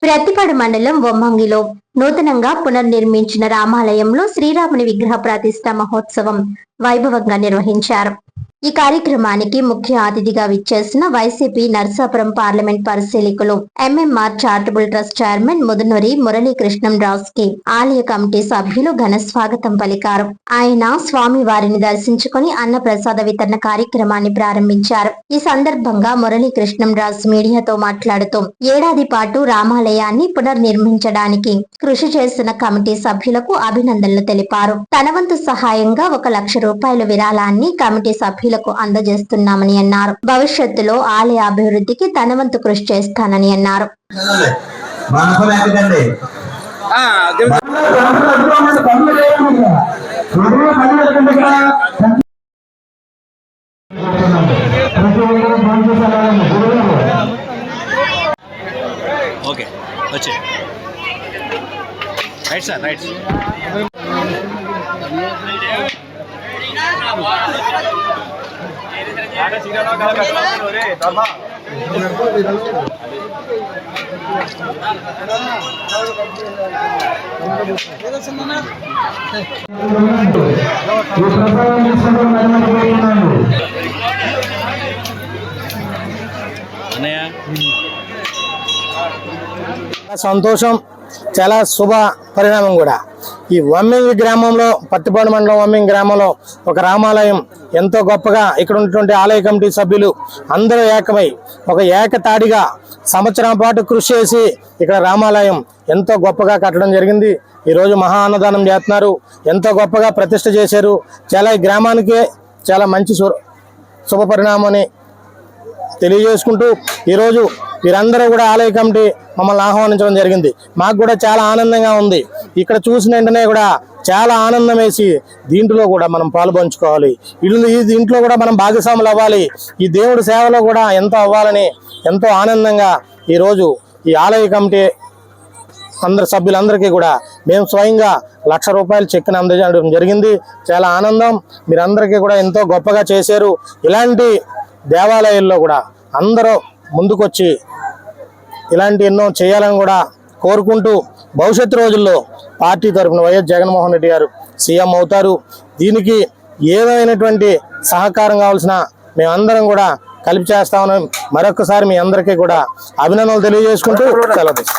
ప్రతిపాడు మండలం వొమ్మంగిలో నూతనంగా పునర్నిర్మించిన రామాలయంలో శ్రీరాముని విగ్రహ ప్రతిష్ఠ మహోత్సవం వైభవంగా నిర్వహించారు. ఈ కార్యక్రమానికి ముఖ్య అతిథిగా విచ్చేసిన వైసీపీ నర్సాపురం పార్లమెంట్ పరిశీలకులు MMR charitable trust chairman Mudunuri Muralikrishnam Raj కి ఆలయ కమిటీ సభ్యులు ఘన స్వాగతం పలికారు. ఆయన స్వామి వారిని దర్శించుకుని అన్న ప్రసాద వితరణ కార్యక్రమాన్ని ప్రారంభించారు. ఈ సందర్భంగా మురళీకృష్ణం రాజ్ మీడియాతో మాట్లాడుతూ ఏడాది పాటు రామాలయాన్ని పునర్నిర్మించడానికి కృషి చేసిన కమిటీ సభ్యులకు అభినందనలు తెలిపారు. తన వంతు సహాయంగా 1 లక్ష రూపాయల విరాళాన్ని కమిటీ సభ్యులకు అందజేస్తున్నామని అన్నారు. భవిష్యత్తులో ఆలయ అభివృద్ధికి తన వంతు కృషి చేస్తానని అన్నారు. సంతోషం, చాలా శుభ పరిణామం కూడా. ఈ వమ్మింగి గ్రామంలో, పత్తిపాడు మండలం వమ్మింగి గ్రామంలో ఒక రామాలయం ఎంతో గొప్పగా ఇక్కడ ఉన్నటువంటి ఆలయ కమిటీ సభ్యులు అందరూ ఏకమై ఒక ఏకతాడిగా సంవత్సరం పాటు కృషి చేసి ఇక్కడ రామాలయం ఎంతో గొప్పగా కట్టడం జరిగింది. ఈరోజు మహా అన్నదానం చేస్తున్నారు, ఎంతో గొప్పగా ప్రతిష్ఠ చేశారు. చాలా ఈ గ్రామానికి చాలా మంచి శుభ పరిణామని తెలియజేసుకుంటూ ఈరోజు వీరందరూ కూడా ఆలయ కమిటీ మమ్మల్ని ఆహ్వానించడం జరిగింది. మాకు కూడా చాలా ఆనందంగా ఉంది. ఇక్కడ చూసిన వెంటనే కూడా చాలా ఆనందం వేసి దీంట్లో కూడా మనం పాలు పంచుకోవాలి, దీంట్లో కూడా మనం భాగస్వాములు అవ్వాలి, ఈ దేవుడి సేవలో కూడా ఎంతో అవ్వాలని ఎంతో ఆనందంగా ఈరోజు ఈ ఆలయ కమిటీ అందరు సభ్యులందరికీ కూడా మేము స్వయంగా 1 లక్ష రూపాయలు చెక్కుని అందజేయడం జరిగింది. చాలా ఆనందం. మీరందరికీ కూడా ఎంతో గొప్పగా చేశారు. ఇలాంటి దేవాలయాల్లో కూడా అందరూ ముందుకొచ్చి ఇలాంటి ఎన్నో చేయాలని కూడా కోరుకుంటూ భవిష్యత్తు రోజుల్లో పార్టీ తరఫున వైఎస్ జగన్మోహన్ రెడ్డి గారు సీఎం అవుతారు. దీనికి ఏదైనటువంటి సహకారం కావాల్సిన మేమందరం కూడా కలిపి చేస్తామని మరొకసారి మీ అందరికీ కూడా అభినందనలు తెలియజేసుకుంటూ సెలవు.